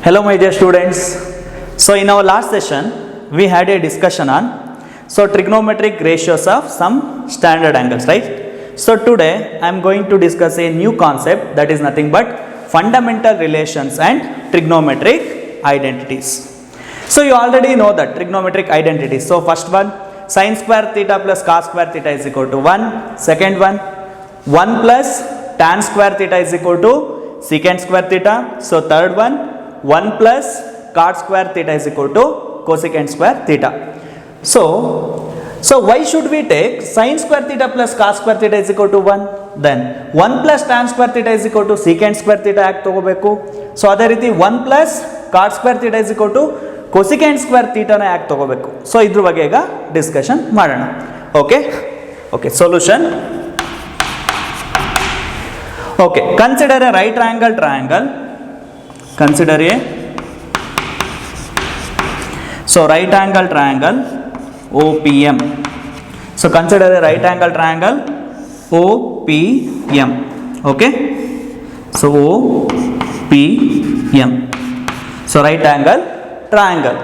Hello my dear students. So in our last session we had a discussion on trigonometric ratios of some standard angles, right? So today I am going to discuss a new concept, that is nothing but fundamental relations and trigonometric identities. So you already know that trigonometric identities. So first one, sin square theta plus cos square theta is equal to 1. Second one, 1 plus tan square theta is equal to secant square theta. So third one, 1 plus cot square theta is equal to cosecant square theta. So why should we take sin square theta plus cos square theta is equal to 1? Then 1 plus tan square theta is equal to secant square theta ಯಾಕೆ ತಗೋಬೇಕು? So ಅದೇ ರೀತಿ 1 plus cot square theta is equal to cosecant square theta ನ ಯಾಕೆ ತಗೋಬೇಕು? So ಇದ್ರ ಬಗ್ಗೆ ಈಗ ಡಿಸ್ಕಷನ್ ಮಾಡೋಣ. Okay solution. Okay, consider a right angle triangle. Consider a right angle triangle OPM. So consider a right angle triangle OPM. Okay, so OPM. So right angle triangle.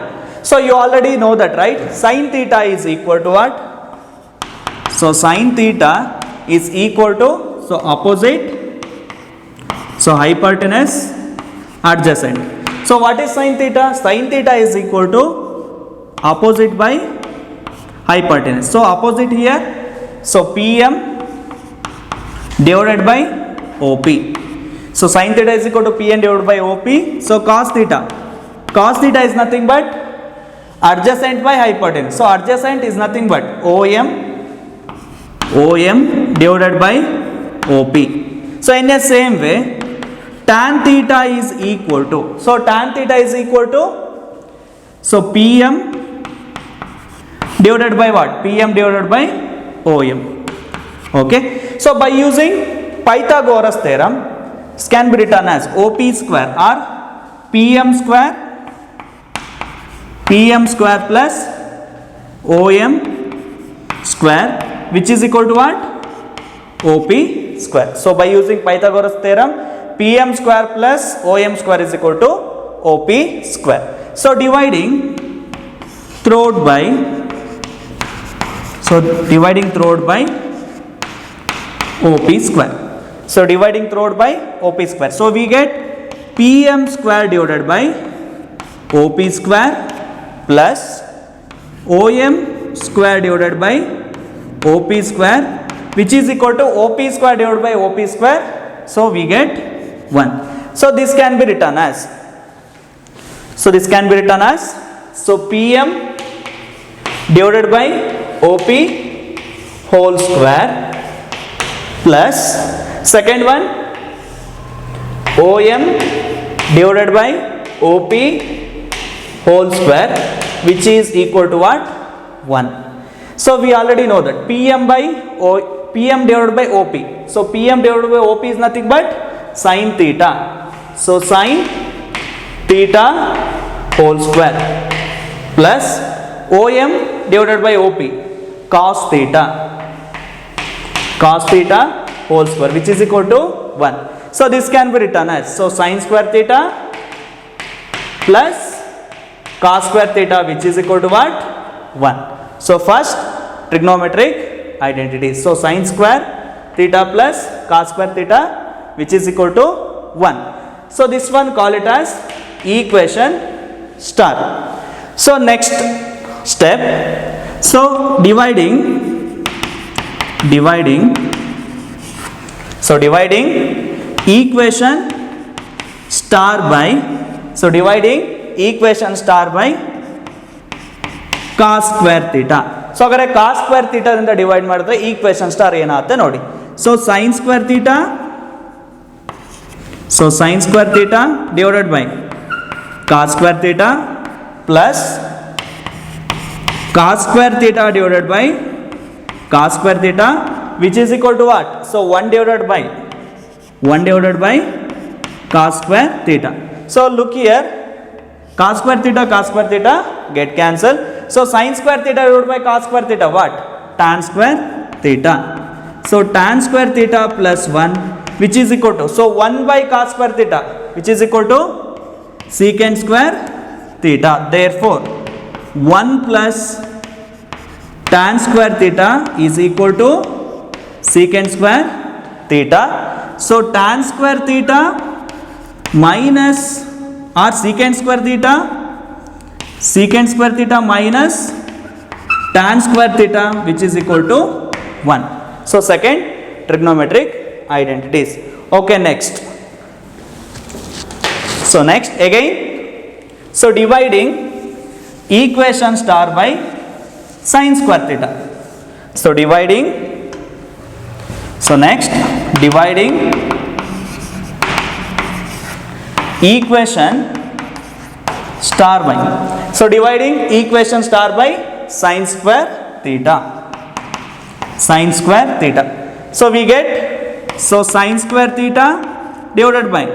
So you already know that, right? Sin theta is equal to what? So sin theta is equal to opposite. So hypotenuse adjacent. So what is sin theta? Sin theta is equal to opposite by hypotenuse. So opposite here, so PM divided by OP. So sin theta is equal to PM divided by OP. So cos theta is nothing but adjacent by hypotenuse. So adjacent is nothing but OM divided by OP. So in the same way, tan theta is equal to, PM divided by what? PM divided by OM. Okay. So by using Pythagoras theorem, this can be written as OP square or PM square plus OM square, which is equal to what? OP square. So by using Pythagoras theorem, PM square plus OM square is equal to OP square. So dividing throughout by OP square. So dividing throughout by OP square. So we get PM square divided by OP square plus OM square divided by OP square, which is equal to OP square divided by OP square. So we get 1. So this can be written as, PM divided by OP whole square plus second one, OM divided by OP whole square, which is equal to what? 1. So we already know that PM divided by OP. So PM divided by OP is nothing but sin theta. So sin theta whole square plus OM divided by OP cos theta whole square, which is equal to 1. So this can be written as, sin square theta plus cos square theta, which is equal to what? 1. So first trigonometric identities. So sin square theta plus cos square theta, which is equal to 1. So this one, call it as equation star. So next step, so dividing equation star by cos square theta. So अगर cos square theta ದಿಂದ divide ಮಾಡಿದ್ರೆ equation star ಏನಾಗುತ್ತೆ ನೋಡಿ. So sin square theta divided by cos square theta plus cos square theta divided by cos square theta, which is equal to what? So 1 divided by cos square theta. So look here, cos square theta get cancelled. So sin square theta divided by cos square theta, what? Tan square theta. So tan square theta plus 1, which is equal to, so 1 by cos square theta, which is equal to secant square theta. Therefore 1 plus tan square theta is equal to secant square theta. So tan square theta minus or secant square theta minus tan square theta, which is equal to 1. So second trigonometric identities. Okay, next. So next again, so dividing equation star by sin square theta. So dividing, so next dividing equation star by, so dividing equation star by sin square theta. Sin square theta. So we get, so sin square theta divided by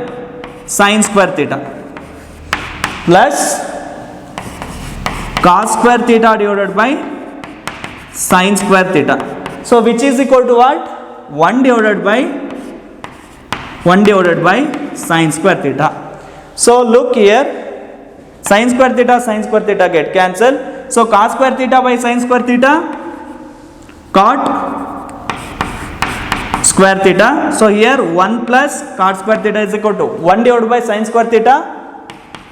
sin square theta plus cos square theta divided by sin square theta. So which is equal to what? 1 divided by sin square theta. So look here, sin square theta get cancelled. So cos square theta by sin square theta, cot square theta. So here 1 plus cot square theta is equal to 1 divided by sin square theta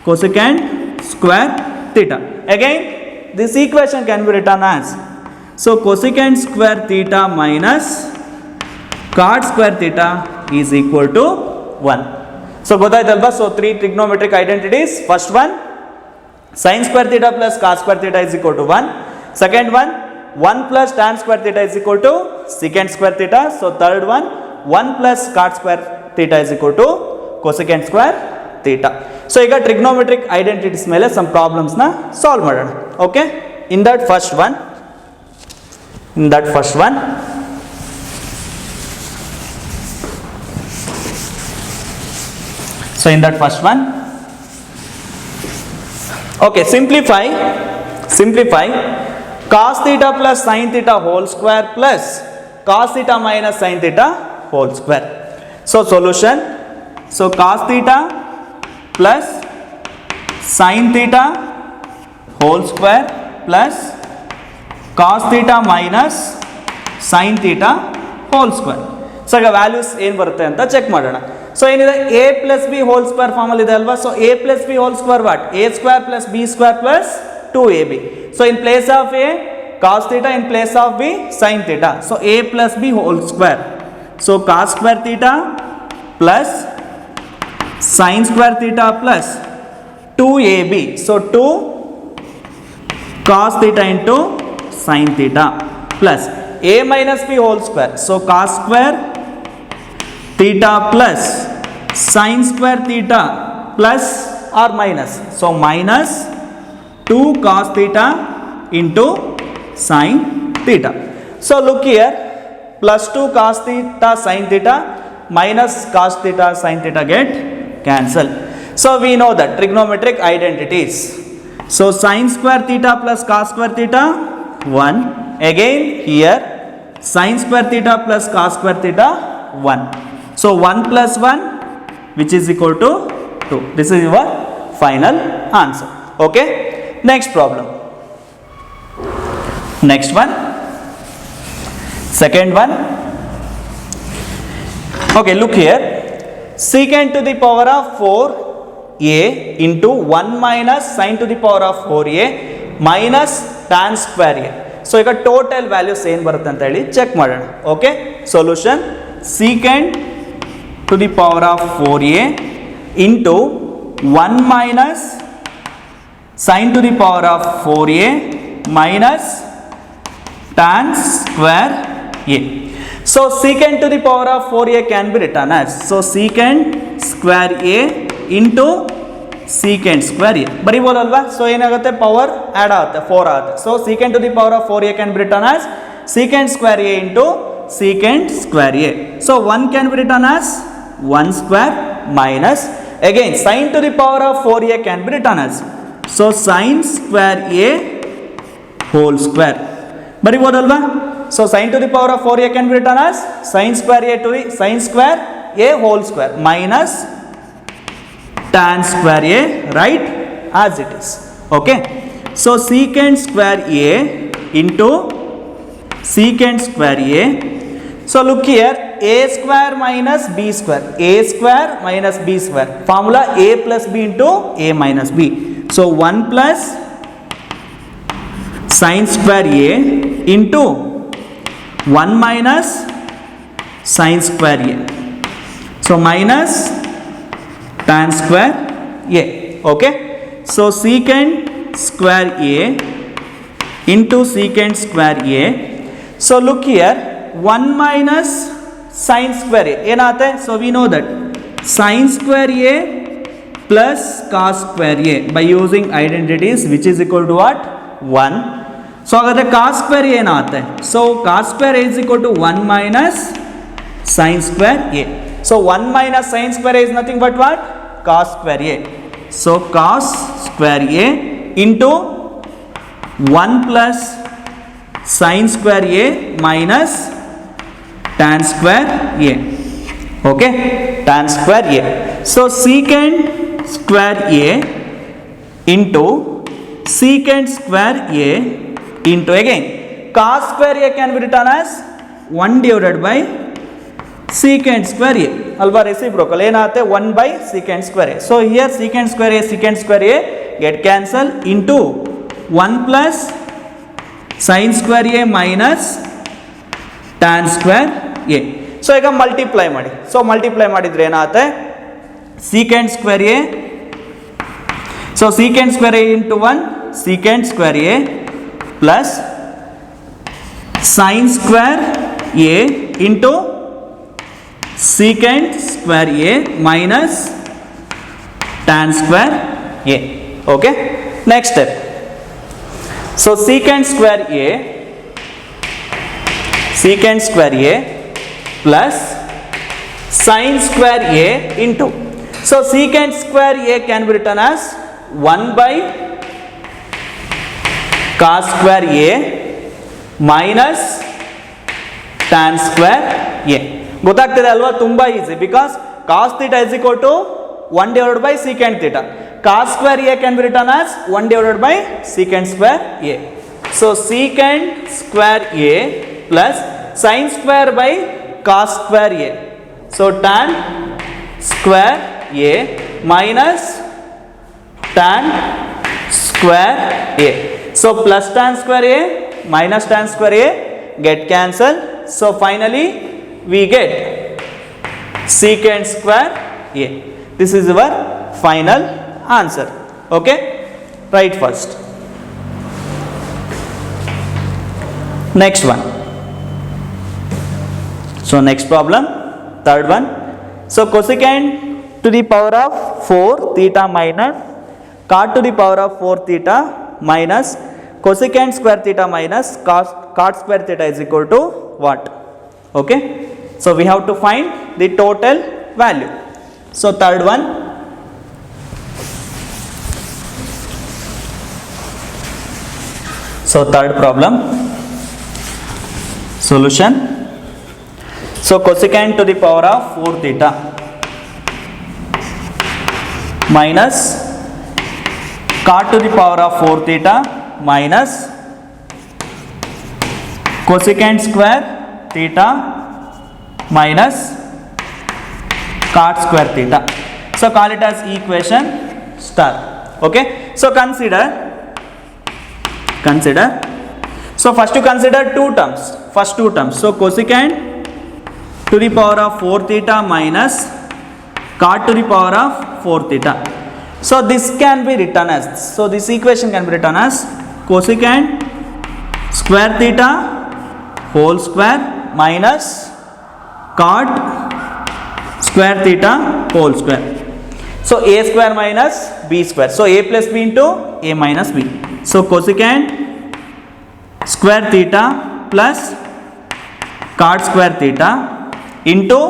cosecant square theta. Again this equation can be written as, so cosecant square theta minus cot square theta is equal to 1. So gottaitalva. So three trigonometric identities. First one, sin square theta plus cos square theta is equal to 1. Second one, 1 plus tan square theta is equal to secant square theta. So third one, 1 plus cot square theta is equal to cosecant square theta. So ಈಗ trigonometric identities ಮೇಲೆ some problems na solve ಮಾಡೋಣ. Okay, in that first one, so in that first one, okay, simplify cos theta plus sin theta whole square plus cos theta minus sin theta whole square. So solution, so cos theta plus sin theta whole square plus cos theta minus sin theta whole square. So ಈಗ values ಏನು ಬರುತ್ತೆ ಅಂತ check ಮಾಡೋಣ. So ಏನಿದೆ, a plus b whole square form ಅಲ್ಲಿ ಇದೆ ಅಲ್ವಾ. So a plus b whole square what? a square plus b square plus 2ab. So in place of a, cos theta, in place of b, sin theta. So a plus b whole square. So cos square theta plus sin square theta plus 2ab. So 2 cos theta into sin theta plus a minus b whole square. So cos square theta plus sin square theta plus or minus. So minus 2 cos theta into sin theta. So look here, plus 2 cos theta sin theta minus cos theta sin theta get cancelled. So we know that trigonometric identities. So sin square theta plus cos square theta 1. Again here sin square theta plus cos square theta 1. So 1 plus 1, which is equal to 2. This is your final answer. Okay, next problem. Next one, second one. Okay, look here, secant to the power of 4a into 1 minus sin to the power of 4a minus tan square a. So ಈಗ total values ಏನು ಬರುತ್ತೆ ಅಂತ ಹೇಳಿ check ಮಾಡೋಣ. Okay, solution secant to the power of 4a into 1 minus sin to the power of 4a minus tan square a. So secant to the power of 4a can be written as, so secant square a into secant square a ಬರಿಬೋದಲ್ವಾ. So ಏನಾಗುತ್ತೆ, power add ಆಗುತ್ತೆ, 4 ಆಗುತ್ತೆ. So secant to the power of 4a can be written as secant square a into secant square a. So 1 can be written as 1 square minus, again sin to the power of 4a can be written as, so sin square a whole square ಬರಿಬೋದಲ್ವಾ. So sin to the power of 4a can be written as sin square a to the sin square a whole square minus tan square a, right, as it is. Okay, so secant square a into secant square a. So look here, a square minus b square, a square minus b square, formula a plus b into a minus b. So 1 plus sin square a into 1 minus sin square a. So minus tan square a. Okay, so secant square a into secant square a. So look here, 1 minus sin square a ಏನಾಗುತ್ತೆ? So we know that sin square a plus cos square a by using identities, which is equal to what? 1. So ಹಾಗಾದ್ರೆ cos square a ಏನಾಗುತ್ತೆ? So cos square a is equal to 1 minus sin square a. So 1 minus sin square a is nothing but what? Cos square a. So cos square a into 1 plus sin square a minus tan square a. Okay, tan square a. So secant square a into secant square a into, again, cos square a can be written as 1 divided by secant square a. Alva reciprocal ಏನಾಗುತ್ತೆ? 1 by secant square a. So here secant square a get cancelled into 1 plus sin square a minus tan square a. So ಈಗ multiply ಮಾಡಿ. So multiply ಮಾಡಿದ್ರೆ ಏನಾಗುತ್ತೆ? secant square a, so secant square a into 1 secant square a plus sin square a into secant square a minus tan square a. Okay, next step. So secant square a plus sin square a into, so secant square a can be written as 1 by cos square a minus tan square a. ಗೊತ್ತಾಗ್ತಿದೆ ಅಲ್ವಾ? ತುಂಬಾ easy, because cos theta is equal to 1 divided by secant theta. Cos square a can be written as 1 divided by secant square a. So secant square a plus sin square by cos square a. So tan square a minus tan square a. So plus tan square a minus tan square a get cancelled. So finally we get secant square a. This is our final answer. Okay, write first. Next one. So next problem, third one. So cosecant to the power of 4 theta minus cot to the power of 4 theta minus cosecant square theta minus cot square theta is equal to what? Okay, so we have to find the total value. So third one, so third problem solution. So cosecant to the power of 4 theta minus cot to the power of 4 theta minus cosecant square theta minus cot square theta. So call it as equation star. Okay, so consider, so first to consider first two terms. So cosecant to the power of 4 theta minus cot to the power of 4 theta. So this can be written as, so this equation can be written as cosecant square theta whole square minus cot square theta whole square. So a square minus b square. So a plus b into a minus b. So cosecant square theta plus cot square theta into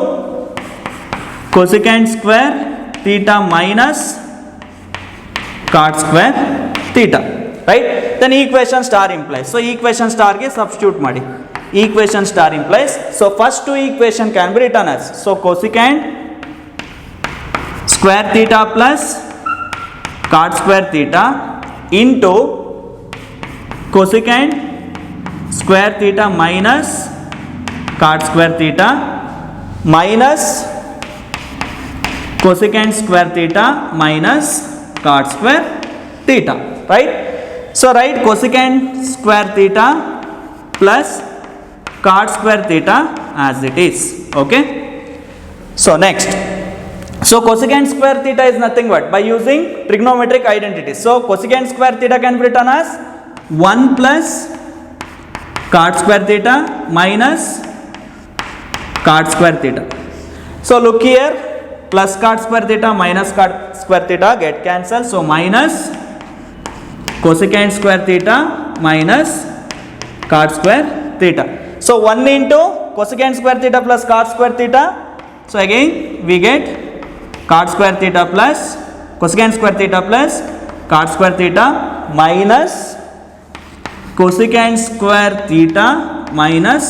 cosecant square theta minus cot square theta, right? Then equation star implies. So equation star ge substitute ಮಾಡಿ. Equation star implies. So first two equation can be written as, so cosecant square theta plus cot square theta into cosecant square theta minus cot square theta minus cosecant square theta minus cot square theta, right? So write cosecant square theta plus cot square theta as it is. Okay, so next, so cosecant square theta is nothing but by using trigonometric identities. So cosecant square theta can be written as 1 plus cot square theta minus cot square theta. So look here, plus cot square theta minus cot square theta get cancelled, so minus cosecant square theta minus cot square theta. So 1 into cosecant square theta plus cot square theta, so again we get cot square theta plus cosecant square theta plus cot square theta minus cosecant square theta minus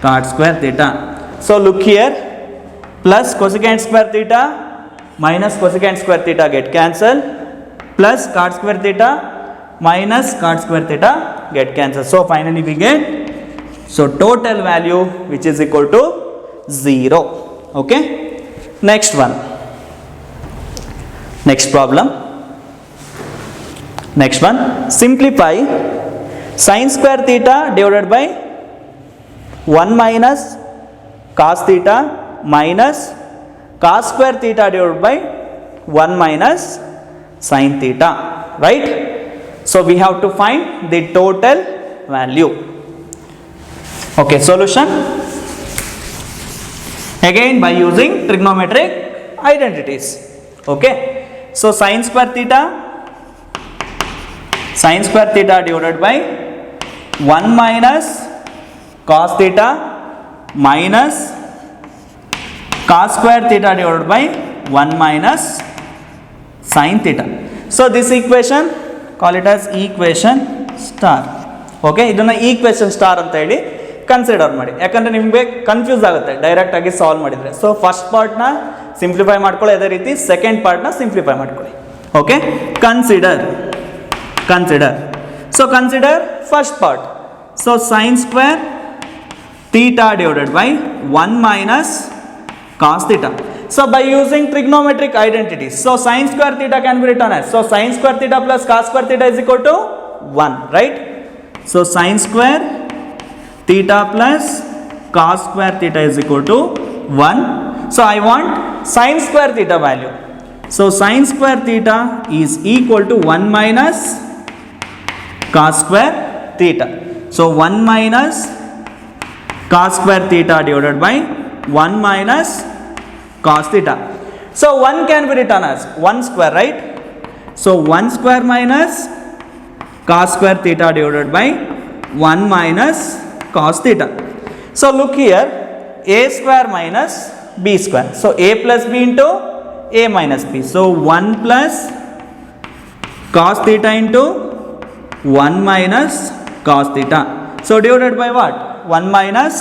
cot square theta. So look here, plus cosecant square theta minus cosecant square theta get cancelled, plus cot square theta minus cot square theta get cancelled. So finally we get, so total value which is equal to 0. Okay, next one, next problem. Next one, simplify sin square theta divided by 1 minus cos theta minus cos square theta divided by 1 minus sin theta, right? So we have to find the total value. Okay, solution again by using trigonometric identities. Okay, so sin square theta divided by 1 minus cos theta minus cos square theta divided by 1 minus sin theta. So this equation call it as equation star. Okay, ಇದನ್ನ equation star ಅಂತ ಹೇಳಿ consider ಮಾಡಿ, ಯಾಕಂದ್ರೆ ನಿಮಗೆ confuse ಆಗುತ್ತೆ direct ಆಗಿ solve ಮಾಡಿದ್ರೆ. So first ಪಾರ್ಟ್ನ simplify ಮಾಡ್ಕೊಳ್ಳಿ, ಅದೇ ರೀತಿ ಸೆಕೆಂಡ್ ಪಾರ್ಟ್ನ ಸಿಂಪ್ಲಿಫೈ ಮಾಡ್ಕೊಳ್ಳಿ. Okay, consider so consider first part. So sine square theta divided by 1 minus cos theta. So by using trigonometric identities, so sin square theta can be written as, so sin square theta plus cos square theta is equal to 1, right? So sin square theta plus cos square theta is equal to 1. So I want sin square theta value. So sin square theta is equal to 1 minus cos square theta. So 1 minus cos square theta divided by 1 minus cos theta. So 1 can be written as 1 square, right? So 1 square minus cos square theta divided by 1 minus cos theta. So look here, a square minus b square. So a plus b into a minus b. So 1 plus cos theta into 1 minus cos theta. So divided by what? 1 minus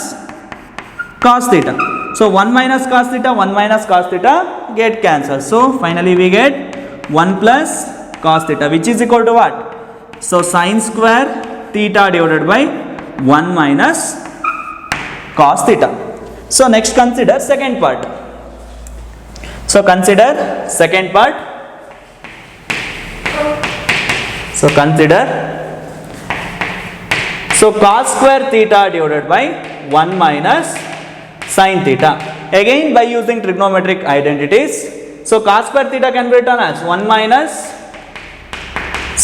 cos theta. So 1 minus cos theta, 1 minus cos theta get cancelled. So finally we get 1 plus cos theta, which is equal to what? So sin square theta divided by 1 minus cos theta. So next consider second part. So consider second part. So consider, so cos square theta divided by 1 minus sin theta. Again by using trigonometric identities. So cos square theta can be written as 1 minus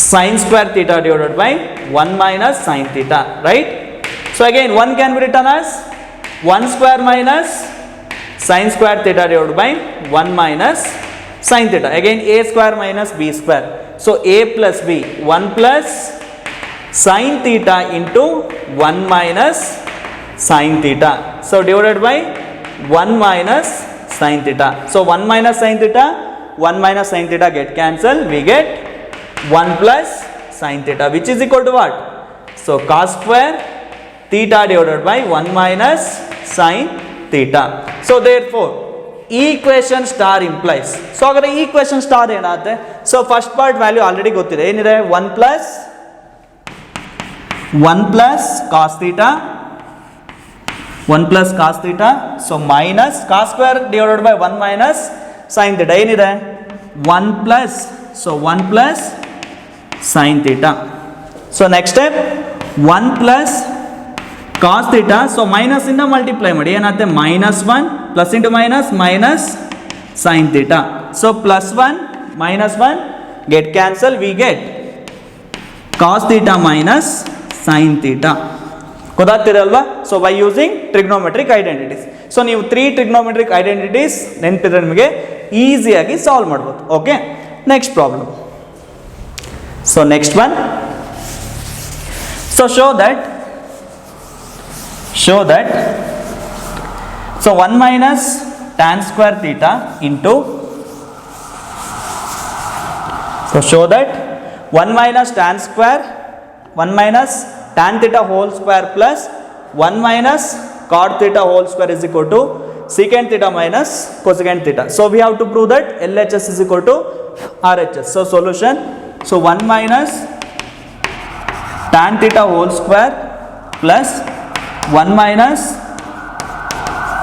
sin square theta divided by 1 minus sin theta, right? So again 1 can be written as 1 square minus sin square theta divided by 1 minus sin theta. Again a square minus b square. So a plus b, 1 plus sin theta into 1 minus sin theta. So divided by 1 minus sin theta. So 1 minus sin theta, 1 minus sin theta get cancelled. We get 1 plus sin theta, which is equal to what? So cos square theta divided by 1 minus sin theta. So therefore equation star implies. So ಹಾಗಾದ್ರೆ equation star ಏನಾಗುತ್ತೆ? So first part value already ಗೊತ್ತಿದೆ, ಏನಿದೆ? 1 plus cos theta, 1 plus cos theta, so minus cos square divided by 1 minus sine theta, ಏನಿದೆ? 1 plus, so 1 plus sine theta. So next step 1 plus cos theta, so minus ಇಂದ multiply ಮಾಡಿ, ಏನಾಗುತ್ತೆ? -1 plus into minus minus sine theta. So +1 -1 get cancel, V get cos theta minus sine theta. ಗೊತ್ತಾಗ್ತಿರಲ್ವಾ? So by using trigonometric identities. So ನೀವು 3 trigonometric identities ನೆನಪಿದ್ರೆ ನಿಮಗೆ ಈಸಿಯಾಗಿ solve ಮಾಡ್ಬೋದು. Okay, next problem. So next one, so show that so 1 minus tan square theta into, so show that 1 minus tan theta whole square plus 1 minus cot theta whole square is equal to secant theta minus cosecant theta. So we have to prove that LHS is equal to RHS. So solution, so 1 minus tan theta whole square plus 1 minus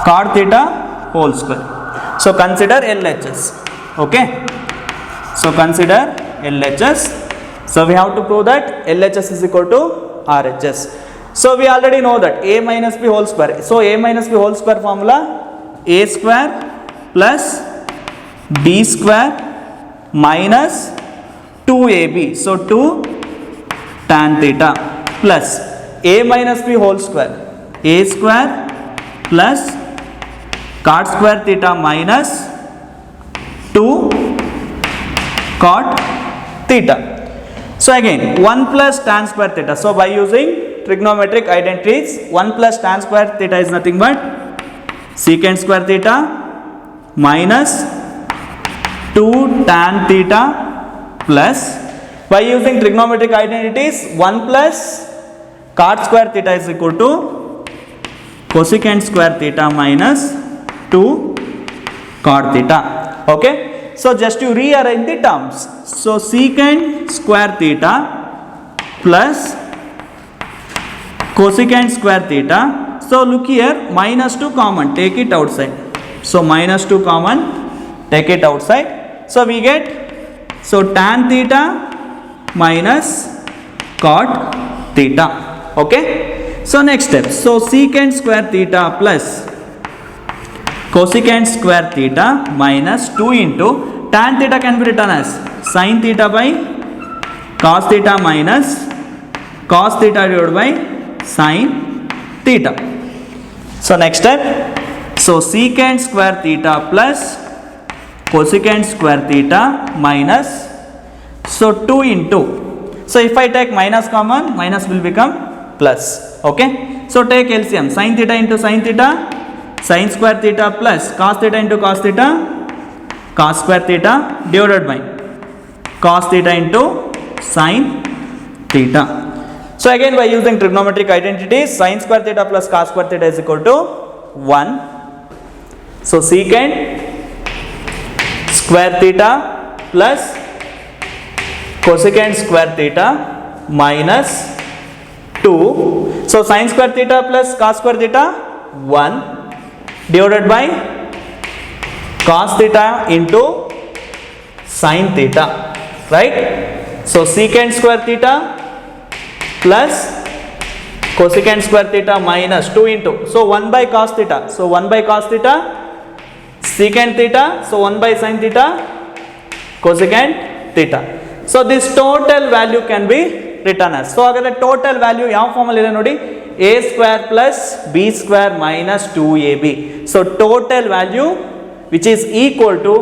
cot theta whole square. So consider LHS. Okay, so consider LHS. So we have to prove that LHS is equal to RHS. So we already know that a minus b whole square. So a minus b whole square formula, a square plus b square minus 2ab. So 2 tan theta plus a minus b whole square, a square plus cot square theta minus 2 cot theta. So again 1 plus tan square theta. So by using trigonometric identities, 1 plus tan square theta is nothing but secant square theta minus 2 tan theta plus, by using trigonometric identities, 1 plus cot square theta is equal to cosecant square theta minus 2 cot theta. Okay, so just to rearrange the terms, so secant square theta plus cosecant square theta. So look here, -2 common, take it outside. So -2 common, take it outside. So we get, so tan theta minus cot theta. Okay, so next step, so secant square theta plus cosecant square theta minus 2 into tan theta can be written as sin theta by cos theta minus cos theta divided by sin theta. So next step, so secant square theta plus cosecant square theta minus, so 2 into, so if I take minus common, minus will become plus. Okay, so take LCM, sin theta into sin theta, sin square theta plus cos theta into cos theta, cos square theta divided by cos theta into sin theta. So again by using trigonometric identities, sin square theta plus cos square theta is equal to 1. So secant square theta plus cosecant square theta minus 2. So sin square theta plus cos square theta 1 divided by cos theta into sin theta, right? So secant square theta plus cosecant square theta minus 2 into, so 1 by cos theta, so 1 by cos theta secant theta, so 1 by sin theta cosecant theta. So this total value can be written as, so again the total value ಯಾವ form ಅಲ್ಲಿ ಇದೆ ನೋಡಿ, a square plus b square minus 2ab. So total value which is equal to,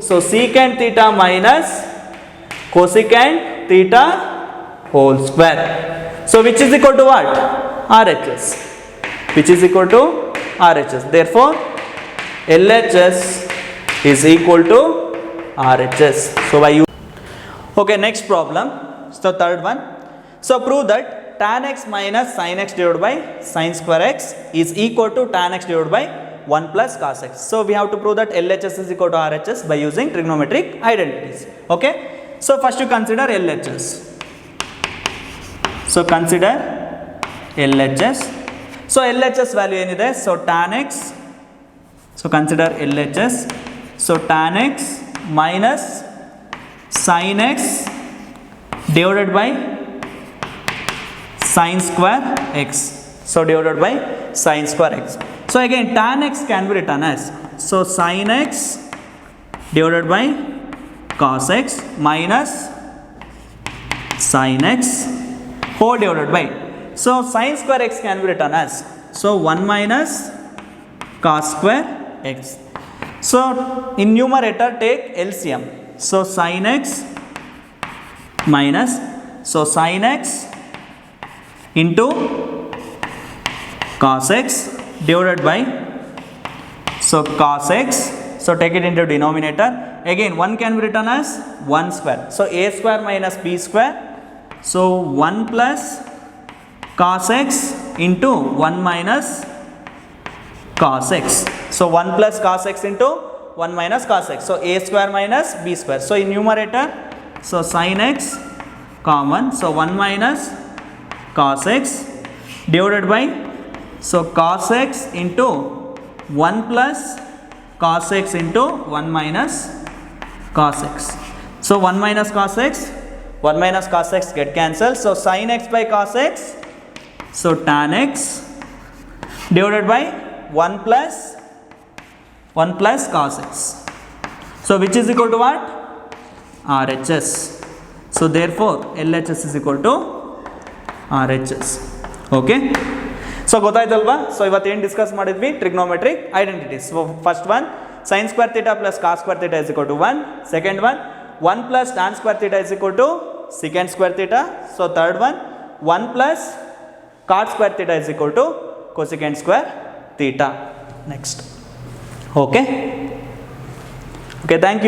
so secant theta minus cosecant theta whole square. So which is equal to what? RHS, which is equal to RHS. Therefore LHS is equal to RHS. So by you, okay, next problem, so third one. So prove that tan x minus sin x divided by sin square x is equal to tan x divided by 1 plus cos x. So we have to prove that LHS is equal to RHS by using trigonometric identities. Okay. So first you consider LHS. So consider LHS. So LHS value enide. So tan x. So consider LHS. So tan x minus sin x divided by sin square x. So divided by sin square x. So again tan x can be written as, so sin x divided by cos x minus sin x whole divided by, so sin square x can be written as, so 1 minus cos square x. So in numerator take LCM. So sin x minus, so sin x into cos x divided by, so cos x, so take it into denominator. Again 1 can be written as 1 square. So a square minus b square. So 1 plus cos x into 1 minus cos x. So 1 plus cos x into 1 minus cos x. So a square minus b square. So in numerator, so sin x common. So 1 minus cos x divided by, so cos x into 1 plus cos x into 1 minus cos x. So 1 minus cos x, 1 minus cos x get cancelled. So sin x by cos x, so tan x divided by 1 plus cos x. So which is equal to what? RHS. So therefore LHS is equal to RHS. Okay. So ಗೊತ್ತಾಯ್ತಲ್ವಾ. So ಇವತ್ತೇನು discuss ಮಾಡಿದ್ವಿ, trigonometric identities. So first one sin square theta plus cos square theta is equal to 1. Second one 1 plus tan square theta is equal to secant square theta. So third one 1 plus cot square theta is equal to cosecant square theta. Next. Okay. Okay, thank you.